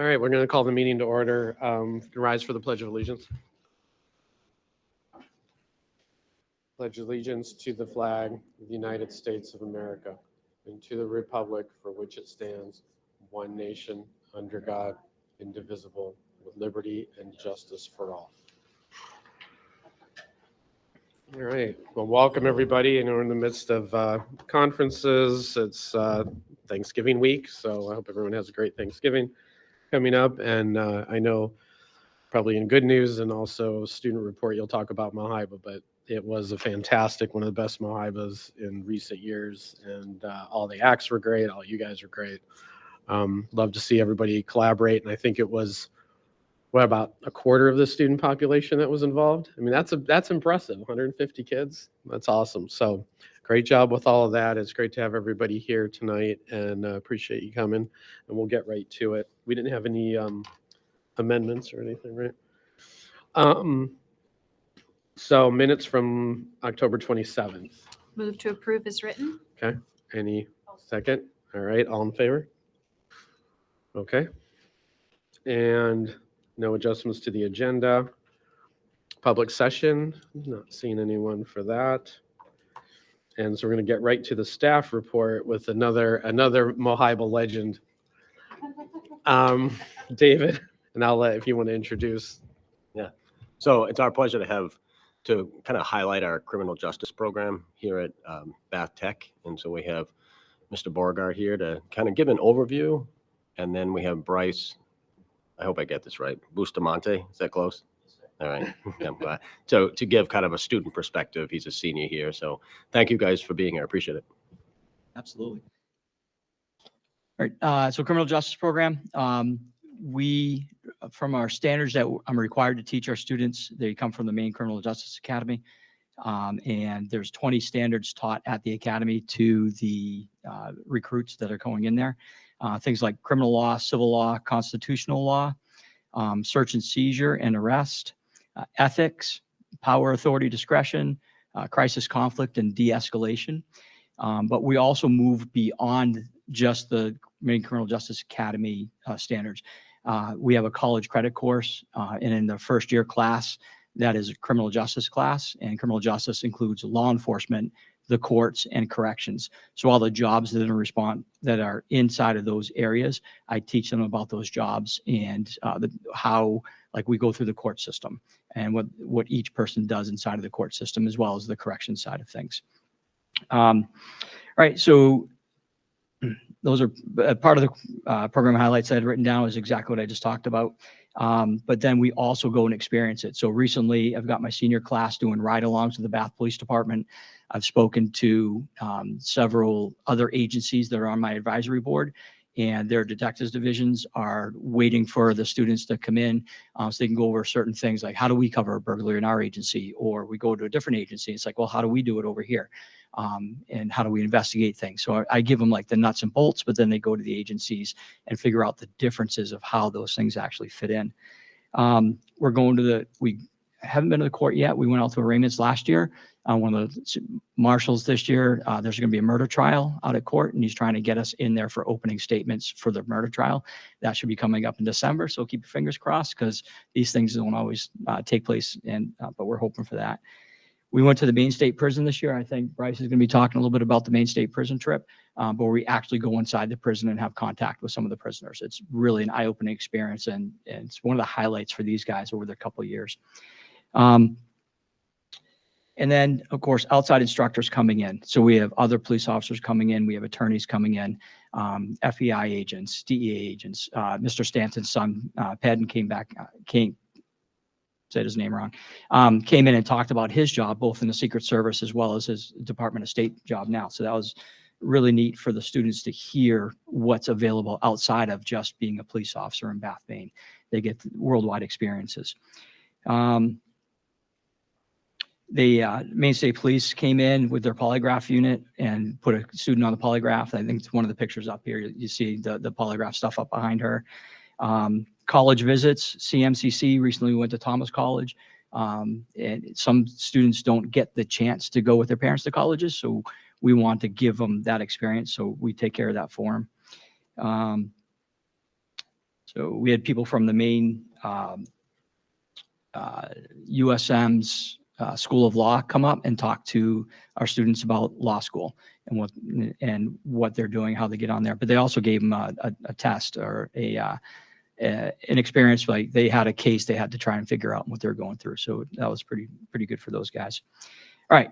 All right, we're going to call the meeting to order. Rise for the Pledge of Allegiance. Pledge allegiance to the flag of the United States of America and to the republic for which it stands, one nation, under God, indivisible, with liberty and justice for all. All right, well, welcome everybody. And we're in the midst of conferences. It's Thanksgiving week, so I hope everyone has a great Thanksgiving coming up. And I know probably in good news and also student report, you'll talk about Mohiba, but it was a fantastic, one of the best Mohibas in recent years. And all the acts were great. All you guys were great. Love to see everybody collaborate. And I think it was, about a quarter of the student population that was involved. I mean, that's impressive. 150 kids. That's awesome. So great job with all of that. It's great to have everybody here tonight, and appreciate you coming. And we'll get right to it. We didn't have any amendments or anything, right? So minutes from October 27th. Move to approve as written. Okay. Any second? All right. All in favor? Okay. And no adjustments to the agenda. Public session, not seeing anyone for that. And so we're going to get right to the staff report with another Mohiba legend. David, and I'll let if you want to introduce. Yeah. So it's our pleasure to kind of highlight our criminal justice program here at Bath Tech. And so we have Mr. Beauregard here to kind of give an overview. And then we have Bryce, I hope I get this right, Bustamante, is that close? All right, yeah, I'm glad. So to give kind of a student perspective, he's a senior here. So thank you guys for being here, I appreciate it. Absolutely. All right, so criminal justice program, we, from our standards that I'm required to teach our students, they come from the Maine Criminal Justice Academy. And there's 20 standards taught at the academy to the recruits that are going in there. Things like criminal law, civil law, constitutional law, search and seizure and arrest, ethics, power, authority, discretion, crisis, conflict, and de-escalation. But we also move beyond just the Maine Criminal Justice Academy standards. We have a college credit course, and in the first year class, that is a criminal justice class, and criminal justice includes law enforcement, the courts, and corrections. So all the jobs that are inside of those areas, I teach them about those jobs and how, like, we go through the court system and what each person does inside of the court system, as well as the correction side of things. All right, so those are part of the program highlights I had written down is exactly what I just talked about. But then we also go and experience it. So recently I've got my senior class doing ride-alongs with the Bath Police Department. I've spoken to several other agencies that are on my advisory board, and their detectives divisions are waiting for the students to come in so they can go over certain things like, how do we cover a burglary in our agency? Or we go to a different agency. It's like, well, how do we do it over here? And how do we investigate things? So I give them like the nuts and bolts, but then they go to the agencies and figure out the differences of how those things actually fit in. We haven't been to the court yet. We went out to arraignments last year. One of the marshals this year, there's going to be a murder trial out at court, and he's trying to get us in there for opening statements for the murder trial. That should be coming up in December. So keep your fingers crossed, because these things don't always take place, but we're hoping for that. We went to the Maine State Prison this year. I think Bryce is going to be talking a little bit about the Maine State Prison trip, but we actually go inside the prison and have contact with some of the prisoners. It's really an eye-opening experience, and it's one of the highlights for these guys over the couple of years. And then, of course, outside instructors coming in. So we have other police officers coming in. We have attorneys coming in, FBI agents, DEA agents. Mr. Stanton's son, Padden, said his name wrong, came in and talked about his job, both in the Secret Service as well as his Department of State job now. So that was really neat for the students to hear what's available outside of just being a police officer in Bath, Maine. They get worldwide experiences. The Maine State Police came in with their polygraph unit and put a student on the polygraph. I think it's one of the pictures up here. You see the polygraph stuff up behind her. College visits, CMCC, recently we went to Thomas College. And some students don't get the chance to go with their parents to colleges, so we want to give them that experience, so we take care of that for them. So we had people from the main USM's School of Law come up and talk to our students about law school and what they're doing, how they get on there. But they also gave them a test or an experience, like they had a case they had to try and figure out what they're going through. So that was pretty good for those guys. All right.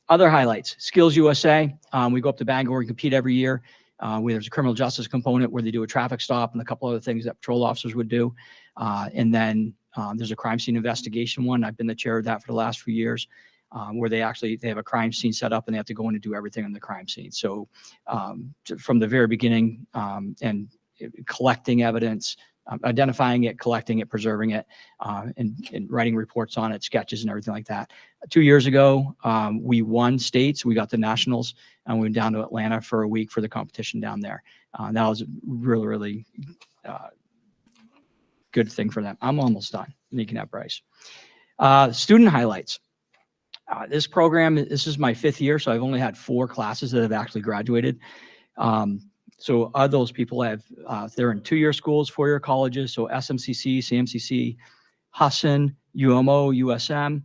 Other highlights, Skills USA. We go up to Bangor and compete every year. Where there's a criminal justice component where they do a traffic stop and a couple other things that patrol officers would do. And then there's a crime scene investigation one. I've been the chair of that for the last few years, where they have a crime scene set up and they have to go in and do everything on the crime scene. So from the very beginning and collecting evidence, identifying it, collecting it, preserving it, and writing reports on it, sketches and everything like that. 2 years ago, we won states. We got the nationals and we went down to Atlanta for a week for the competition down there. That was a really good thing for them. I'm almost done. You can have Bryce. Student highlights. This program, this is my 5th year, so I've only had 4 classes that have actually graduated. So those people they're in 2-year schools, 4-year colleges, so SMCC, CMCC, Husson, UMO, USM.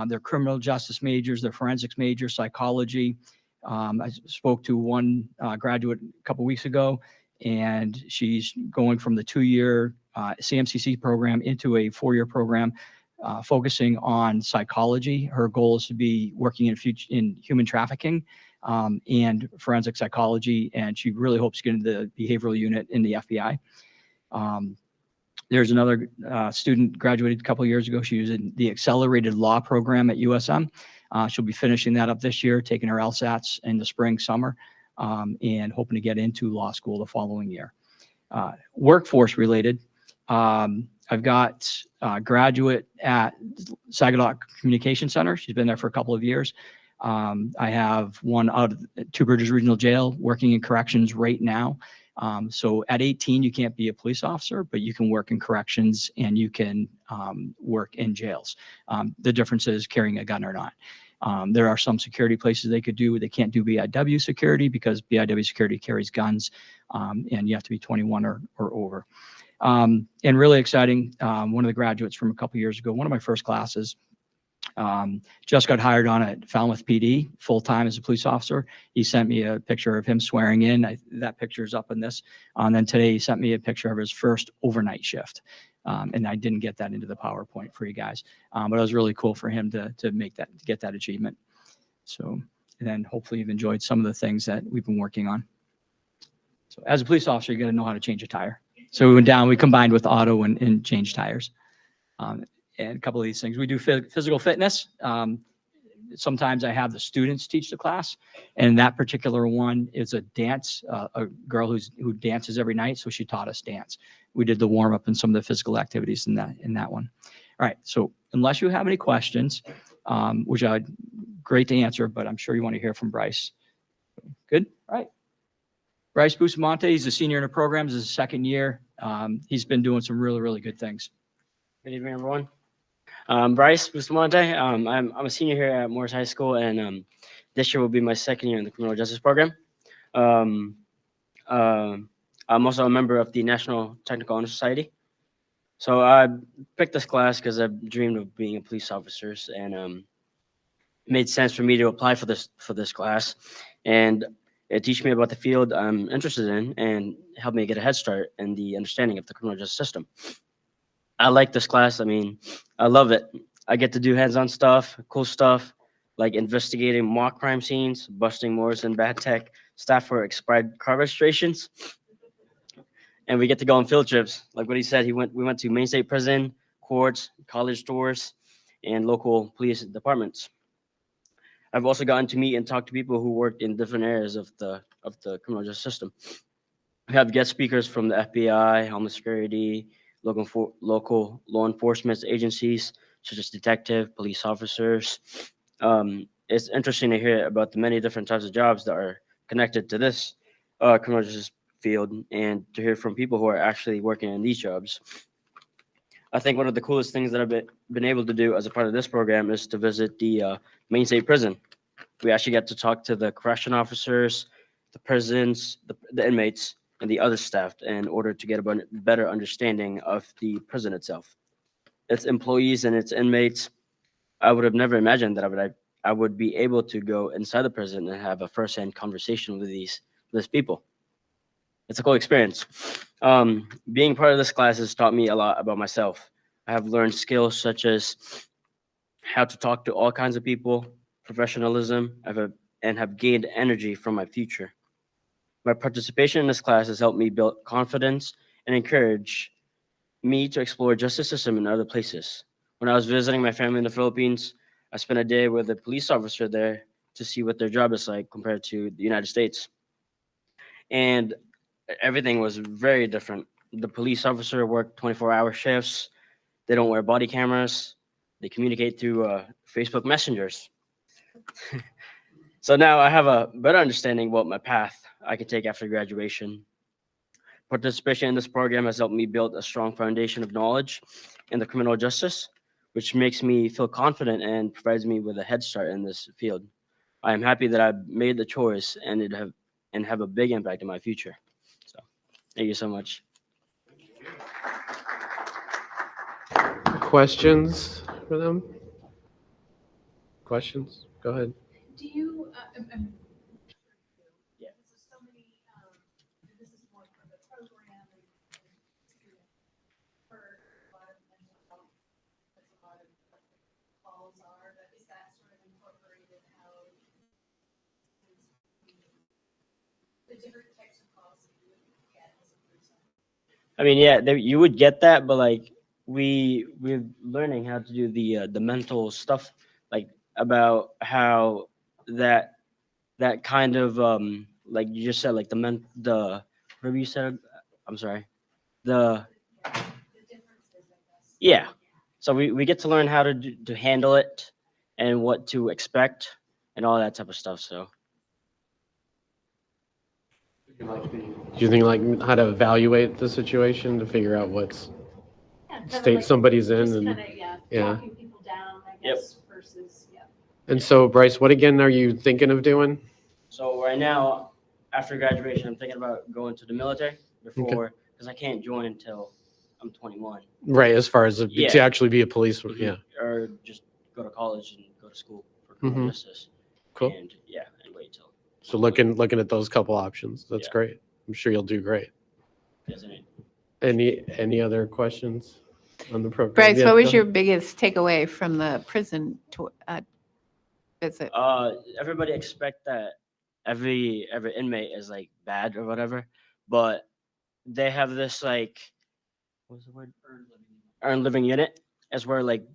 They're criminal justice majors, they're forensics majors, psychology. I spoke to one graduate a couple weeks ago, and she's going from the 2-year CMCC program into a 4-year program focusing on psychology. Her goal is to be working in human trafficking and forensic psychology, and she really hopes to get into the behavioral unit in the FBI. There's another student graduated a couple of years ago. She was in the accelerated law program at USM. She'll be finishing that up this year, taking her LSATs in the spring, summer, and hoping to get into law school the following year. Workforce related, I've got a graduate at Saginaw Communication Center. She's been there for a couple of years. I have one out of Two Bridges Regional Jail working in corrections right now. So at 18, you can't be a police officer, but you can work in corrections and you can work in jails. The difference is carrying a gun or not. There are some security places they could do. They can't do BIW security because BIW security carries guns, and you have to be 21 or over. And really exciting, one of the graduates from a couple years ago, one of my first classes, just got hired on at Falmouth PD full-time as a police officer. He sent me a picture of him swearing in. That picture is up in this. And then today he sent me a picture of his first overnight shift. And I didn't get that into the PowerPoint for you guys. But it was really cool for him to get that achievement. So, and then hopefully you've enjoyed some of the things that we've been working on. So as a police officer, you got to know how to change a tire. So we went down, we combined with auto and changed tires. And a couple of these things. We do physical fitness. Sometimes I have the students teach the class, and that particular one is a dance, a girl who dances every night. So she taught us dance. We did the warm up and some of the physical activities in that one. All right. So unless you have any questions, which I'd great to answer, but I'm sure you want to hear from Bryce. Good. All right. Bryce Bustamante, he's a senior in the program. This is his 2nd year. He's been doing some really good things. Good evening, everyone. Bryce Bustamante. I'm a senior here at Morris High School, and this year will be my 2nd year in the criminal justice program. I'm also a member of the National Technical Honor Society. So I picked this class because I've dreamed of being a police officer, and it made sense for me to apply for this class, and it teach me about the field I'm interested in and help me get a head start in the understanding of the criminal justice system. I like this class. I mean, I love it. I get to do hands-on stuff, cool stuff, like investigating mock crime scenes, busting Morris and bad tech, staff for expired car registrations. And we get to go on field trips. Like what he said, we went to Main State Prison, courts, college stores, and local police departments. I've also gotten to meet and talk to people who worked in different areas of the criminal justice system. We have guest speakers from the FBI, Homeland Security, local law enforcement agencies, such as detective, police officers. It's interesting to hear about the many different types of jobs that are connected to this criminal justice field, and to hear from people who are actually working in these jobs. I think one of the coolest things that I've been able to do as a part of this program is to visit the Main State Prison. We actually get to talk to the correction officers, the prisons, the inmates, and the other staff in order to get a better understanding of the prison itself, its employees and its inmates. I would have never imagined that I would be able to go inside the prison and have a first-hand conversation with these people. It's a cool experience. Being part of this class has taught me a lot about myself. I have learned skills such as how to talk to all kinds of people, professionalism, and have gained energy from my future. My participation in this class has helped me build confidence and encourage me to explore justice system in other places. When I was visiting my family in the Philippines, I spent a day with a police officer there to see what their job is like compared to the United States. And everything was very different. The police officer worked 24-hour shifts. They don't wear body cameras. They communicate through Facebook messengers. So now I have a better understanding what my path I could take after graduation. Participation in this program has helped me build a strong foundation of knowledge in the criminal justice, which makes me feel confident and provides me with a head start in this field. I am happy that I've made the choice and have a big impact in my future. So, thank you so much. Questions for them? Questions? Go ahead. Do you, Yeah. this is so many, this is more of a program and for a lot of mental health, that's a lot of what the calls are, but is that sort of incorporated how the different types of calls that you would get as a person? I mean, yeah, you would get that, but like we're learning how to do the mental stuff, like about how that kind of like you just said, like whatever you said. I'm sorry, the The differences, I guess. yeah. So we get to learn how to handle it and what to expect and all that type of stuff. So Do you think like how to evaluate the situation to figure out what's Yeah, kind of state like somebody's in just and kinda, yeah, yeah. talking people down, I Yep. guess, versus, yeah. and so Bryce, what again are you thinking of doing? so right now, after graduation, I'm thinking about going to the military before because I can't join until I'm 21. Right, as far as to Yeah. actually be a police, Mhm. yeah. Or just go to college and go to school for criminal Mhm. justice. Cool. And yeah, and wait till. So looking at those couple options. That's Yeah. great. I'm sure you'll do great. Isn't it? Any other questions on the program? Bryce, Yeah, what go was your ahead. biggest takeaway from the prison visit? Everybody expect that every inmate is like bad or whatever, but they have this like what's the word? Earned living unit, is where like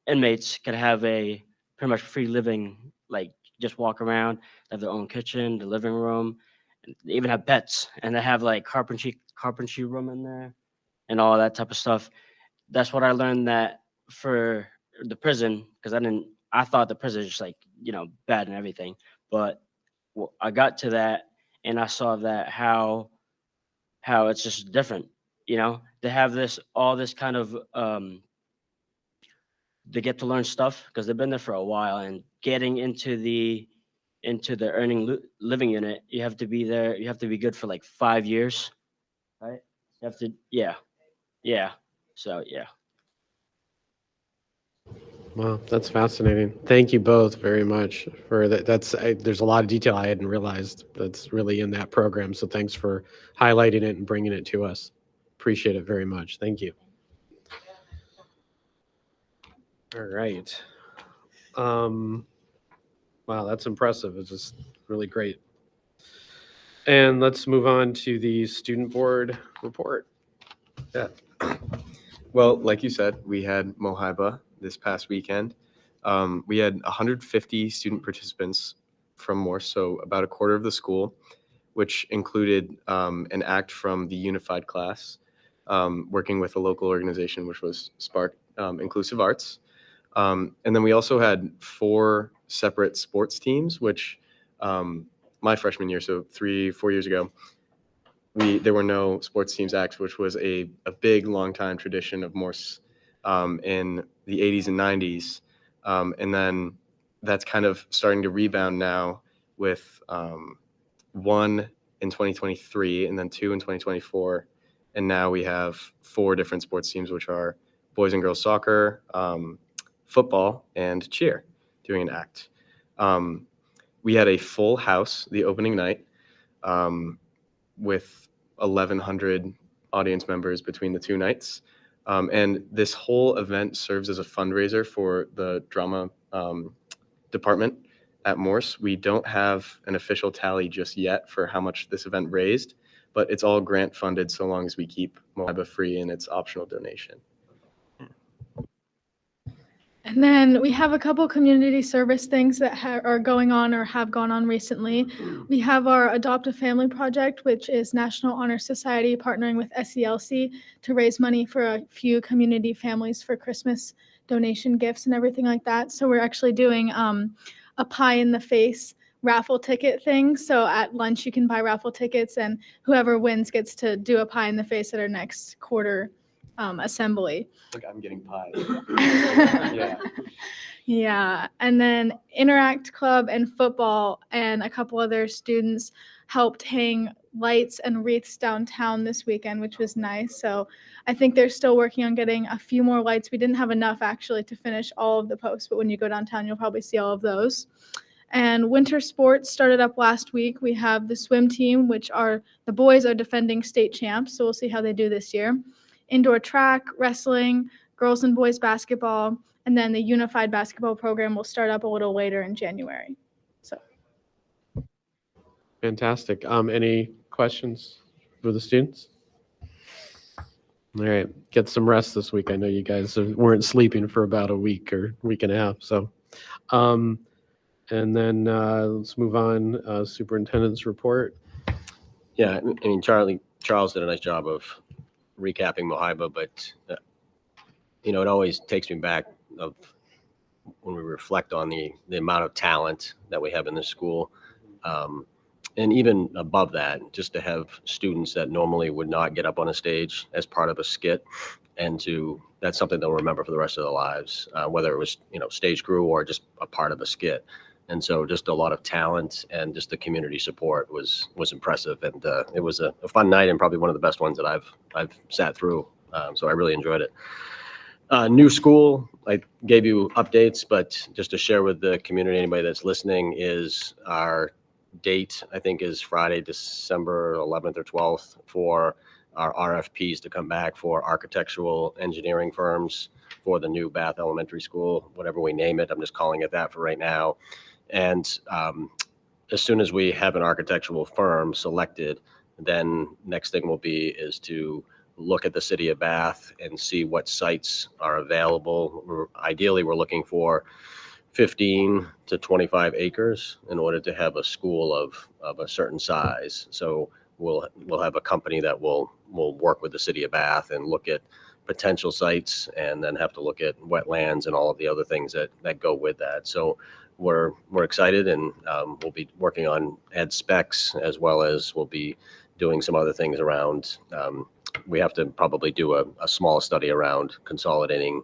inmates can have a pretty much free living, like just walk around, have their own kitchen, the living room, and they even have pets, and they have like carpentry room in there, and all that type of stuff. That's what I learned that for the prison, because I thought the prison is just like bad and everything, but I got to that and I saw that how it's just different. They have all this kind of they get to learn stuff because they've been there for a while, and getting into the earning living unit, you have to be there. You have to be good for like 5 years, right? You have to, yeah. So yeah. Wow, that's fascinating. Thank you both very much for that. There's a lot of detail I hadn't realized that's really in that program. So thanks for highlighting it and bringing it to us. Appreciate it very much. Thank you. All right. Wow, that's impressive. It's just really great. And let's move on to the student board report. Yeah. Well, like you said, we had Mohiba this past weekend. We had 150 student participants from Morse, so about a quarter of the school, which included an act from the Unified class, working with a local organization, which was Spark Inclusive Arts. And then we also had 4 separate sports teams, which my freshman year, so 3-4 years ago, there were no sports teams acts, which was a big, long time tradition of Morse in the 80s and 90s. And then that's kind of starting to rebound now with one in 2023, and then 2 in 2024. And now we have 4 different sports teams, which are boys and girls soccer, football, and cheer, doing an act. We had a full house the opening night with 1,100 audience members between the 2 nights. And this whole event serves as a fundraiser for the drama department at Morse. We don't have an official tally just yet for how much this event raised, but it's all grant funded so long as we keep Mohiba free and its optional donation. And then we have a couple community service things that are going on or have gone on recently. We have our Adopt a Family project, which is National Honor Society partnering with SELC to raise money for a few community families for Christmas donation gifts and everything like that. So we're actually doing a pie in the face raffle ticket thing. So at lunch you can buy raffle tickets, and whoever wins gets to do a pie in the face at our next quarter assembly. I think I'm getting pie. Yeah. Yeah. And then Interact Club and football and a couple other students helped hang lights and wreaths downtown this weekend, which was nice. So I think they're still working on getting a few more lights. We didn't have enough actually to finish all of the posts, but when you go downtown, you'll probably see all of those. And winter sports started up last week. We have the swim team, which are the boys are defending state champs. So we'll see how they do this year. Indoor track, wrestling, girls and boys basketball, and then the unified basketball program will start up a little later in January. So Fantastic. Any questions for the students? All right, get some rest this week. I know you guys weren't sleeping for about a week or week and a half. So, and then let's move on. Superintendent's report. Yeah, I mean, Charles did a nice job of recapping Mohiba, but it always takes me back of when we reflect on the amount of talent that we have in this school. And even above that, just to have students that normally would not get up on a stage as part of a skit, and that's something they'll remember for the rest of their lives, whether it was, stage crew or just a part of a skit. And so just a lot of talent and just the community support was impressive. And it was a fun night and probably one of the best ones that I've sat through. So I really enjoyed it. New school, I gave you updates, but just to share with the community, anybody that's listening, is our date, I think, is Friday, December 11th or 12th for our RFPs to come back for architectural engineering firms for the new Bath Elementary School, whatever we name it. I'm just calling it that for right now. And as soon as we have an architectural firm selected, then next thing will be is to look at the city of Bath and see what sites are available. Ideally, we're looking for 15 to 25 acres in order to have a school of a certain size. So we'll have a company that will work with the city of Bath and look at potential sites, and then have to look at wetlands and all of the other things that go with that. So we're excited, and we'll be working on ed specs, as well as we'll be doing some other things around. We have to probably do a small study around consolidating,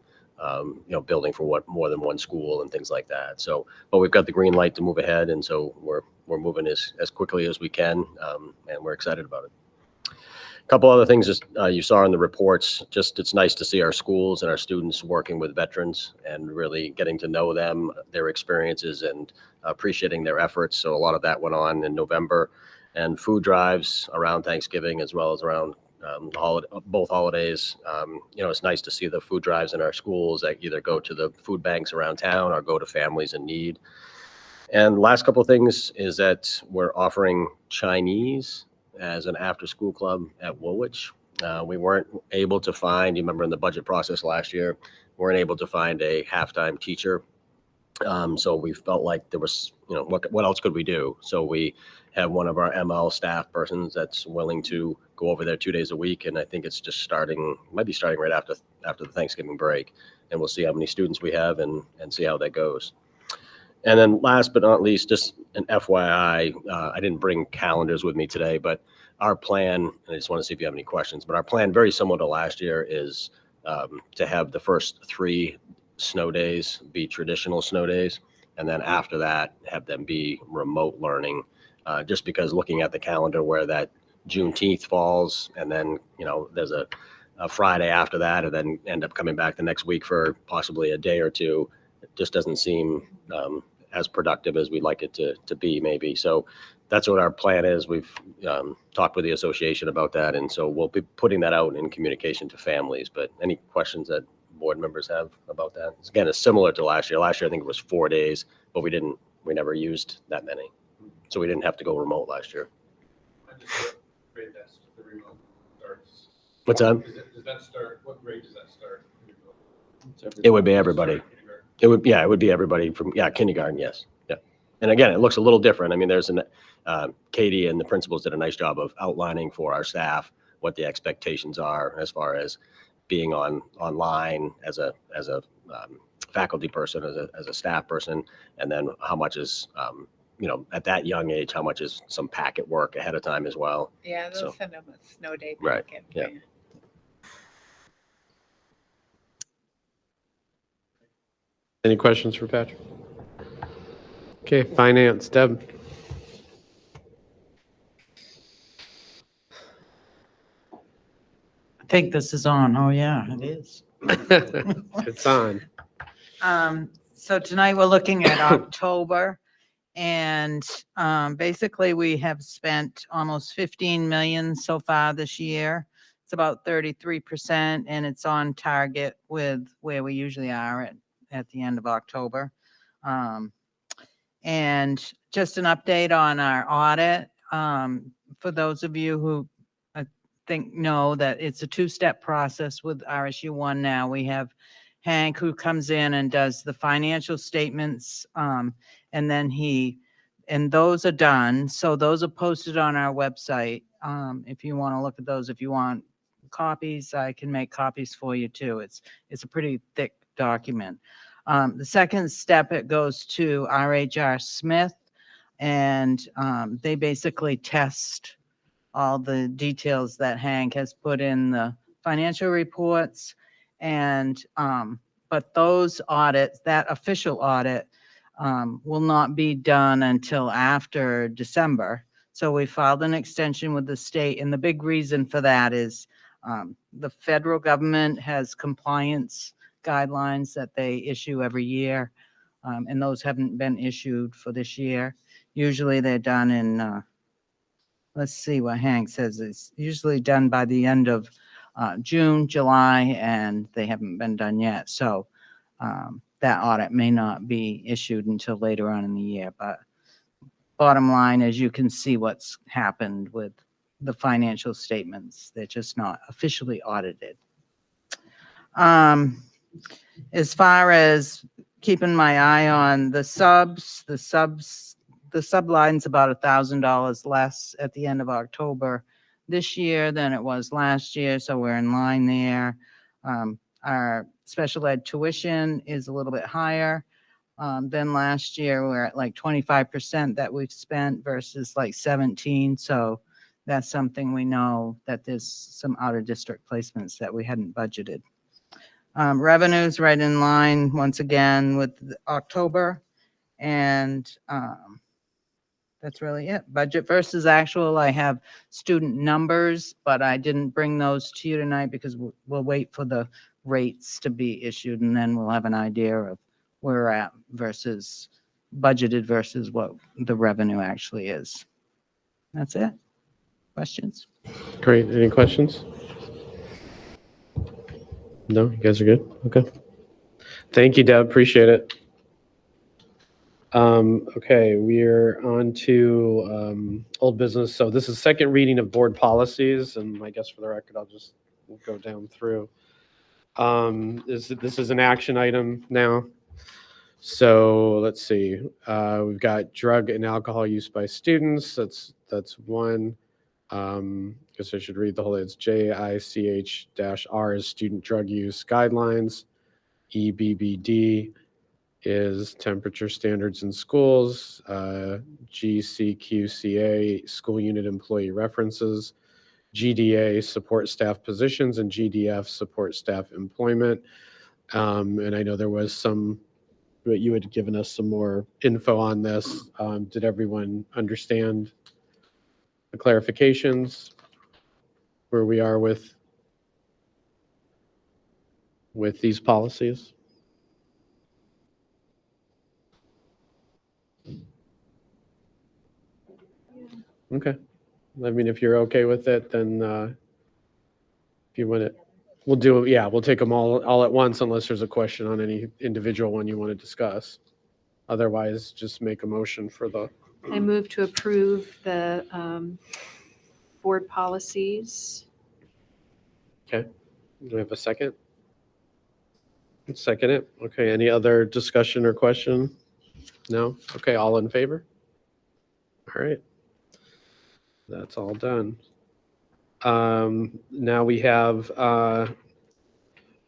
building for more than one school and things like that. So, but we've got the green light to move ahead, and so we're moving as quickly as we can, and we're excited about it. A couple other things just you saw in the reports. Just it's nice to see our schools and our students working with veterans and really getting to know them, their experiences, and appreciating their efforts. So a lot of that went on in November, and food drives around Thanksgiving as well as around both holidays. It's nice to see the food drives in our schools that either go to the food banks around town or go to families in need. And last couple of things is that we're offering Chinese as an after-school club at Woolwich. We weren't able to find, you remember in the budget process last year, weren't able to find a halftime teacher. So we felt like there was, what else could we do? So we have one of our ML staff persons that's willing to go over there 2 days a week. And I think it's just might be starting right after the Thanksgiving break. And we'll see how many students we have and see how that goes. And then last but not least, just an FYI, I didn't bring calendars with me today, but our plan, and I just want to see if you have any questions, but our plan, very similar to last year, is to have the first 3 snow days be traditional snow days. And then after that, have them be remote learning just because looking at the calendar where that Juneteenth falls, and then, there's a Friday after that, and then end up coming back the next week for possibly a day or two, it just doesn't seem as productive as we'd like it to be maybe. So that's what our plan is. We've talked with the association about that, and so we'll be putting that out in communication to families. But any questions that board members have about that? Again, it's similar to last year. Last year, I think it was 4 days, but we never used that many. So we didn't have to go remote last year. What's that? Does that start, what grade does that start? It would be everybody. It would be everybody from, kindergarten, yes. Yeah. And again, it looks a little different. I mean, there's Katie and the principals did a nice job of outlining for our staff what the expectations are as far as being online as a faculty person, as a staff person, and then how much is, at that young age, how much is some packet work ahead of time as well. Yeah, So- they'll send them a snow day Right, packet. yeah. Any questions for Patrick? Okay, finance, Deb. I think this is on. Oh, yeah, it is. It's on. So tonight we're looking at October, and basically we have spent almost 15 million so far this year. It's about 33%, and it's on target with where we usually are at the end of October. And just an update on our audit. For those of you who I think know that it's a two-step process with RSU1 now. We have Hank who comes in and does the financial statements, and then and those are done. So those are posted on our website. If you want to look at those, if you want copies, I can make copies for you too. It's a pretty thick document. The second step, it goes to RHR Smith, and they basically test all the details that Hank has put in the financial reports. And but those audits, that official audit, will not be done until after December. So we filed an extension with the state, and the big reason for that is the federal government has compliance guidelines that they issue every year, and those haven't been issued for this year. Usually they're done in, let's see what Hank says, it's usually done by the end of June, July, and they haven't been done yet. So that audit may not be issued until later on in the year. But bottom line is you can see what's happened with the financial statements. They're just not officially audited. As far as keeping my eye on the subs, the subline's about $1,000 less at the end of October this year than it was last year, so we're in line there. Our special ed tuition is a little bit higher than last year. We're at like 25% that we've spent versus like 17, so that's something we know that there's some out-of-district placements that we hadn't budgeted. Revenues right in line once again with October, and that's really it. Budget versus actual, I have student numbers, but I didn't bring those to you tonight because we'll wait for the rates to be issued, and then we'll have an idea of where we're at versus budgeted versus what the revenue actually is. That's it. Questions? Great. Any questions? No, you guys are good? Okay. Thank you, Deb. Appreciate it. Okay, we're on to old business. So this is second reading of board policies, and I guess for the record, I'll just go down through. This is an action item now. So let's see. We've got drug and alcohol use by students. That's one. Guess I should read the whole. It's JICH-R is student drug use guidelines. EBBD is temperature standards in schools. GCQCA school unit employee references. GDA support staff positions, and GDF support staff employment. And I know there was some but you had given us some more info on this. Did everyone understand the clarifications? Where we are with these policies? Okay. I mean, if you're okay with it, then if you want it, we'll do it. Yeah, we'll take them all at once unless there's a question on any individual one you want to discuss. Otherwise, just make a motion for the, I move to approve the board policies. do we have a second? Second it. Okay, any other discussion or question? No? Okay, all in favor? All right. That's all done. Now we have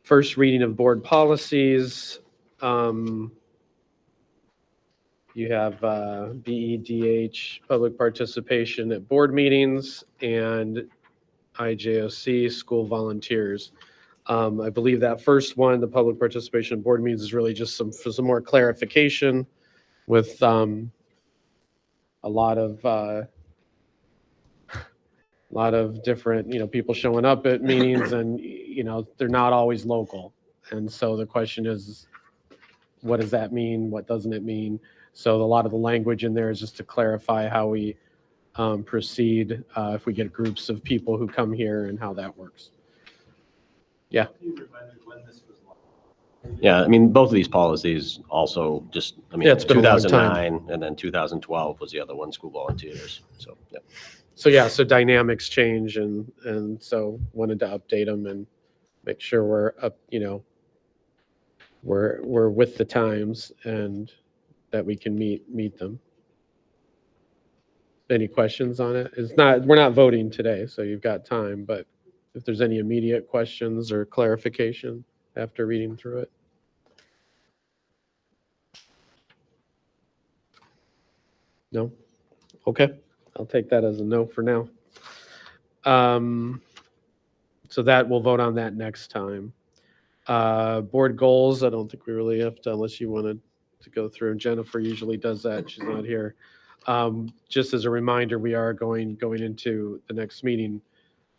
first reading of board policies. You have BEDH, public participation at board meetings, and IJOC, school volunteers. I believe that first one, the public participation at board meetings, is really just some more clarification with a lot of different, people showing up at meetings and, they're not always local. And so the question is, what does that mean? What doesn't it mean? So a lot of the language in there is just to clarify how we proceed if we get groups of people who come here and how that works. Yeah. Yeah, I mean, both of these policies also just, Yeah, it's been a long time. 2009 and then 2012 was the other one, school volunteers. So, yeah. So dynamics change and so wanted to update them and make sure we're up, we're with the times and that we can meet them. Any questions on it? We're not voting today, so you've got time, but if there's any immediate questions or clarification after reading through it. No? Okay, I'll take that as a no for now. So that we'll vote on that next time. Board goals, I don't think we really have to, unless you wanted to go through. Jennifer usually does that. She's not here. Just as a reminder, we are going into the next meeting.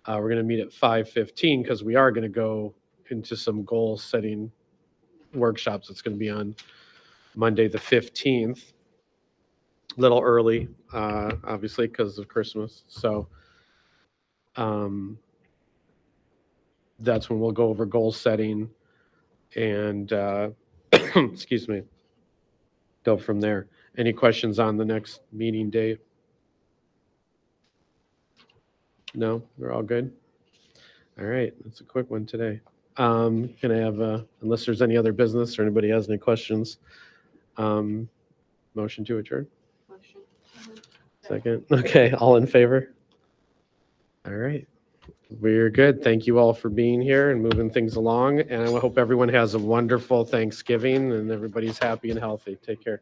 We're going to meet at 5:15 because we are going to go into some goal setting workshops. It's going to be on Monday, the 15th, a little early, obviously, because of Christmas. So that's when we'll go over goal setting and, excuse me, go from there. Any questions on the next meeting date? No, we're all good. All right, that's a quick one today. Can I have, unless there's any other business or anybody has any questions, motion to adjourn? Second. Okay, all in favor? All right, we're good. Thank you all for being here and moving things along. And I hope everyone has a wonderful Thanksgiving and everybody's happy and healthy. Take care.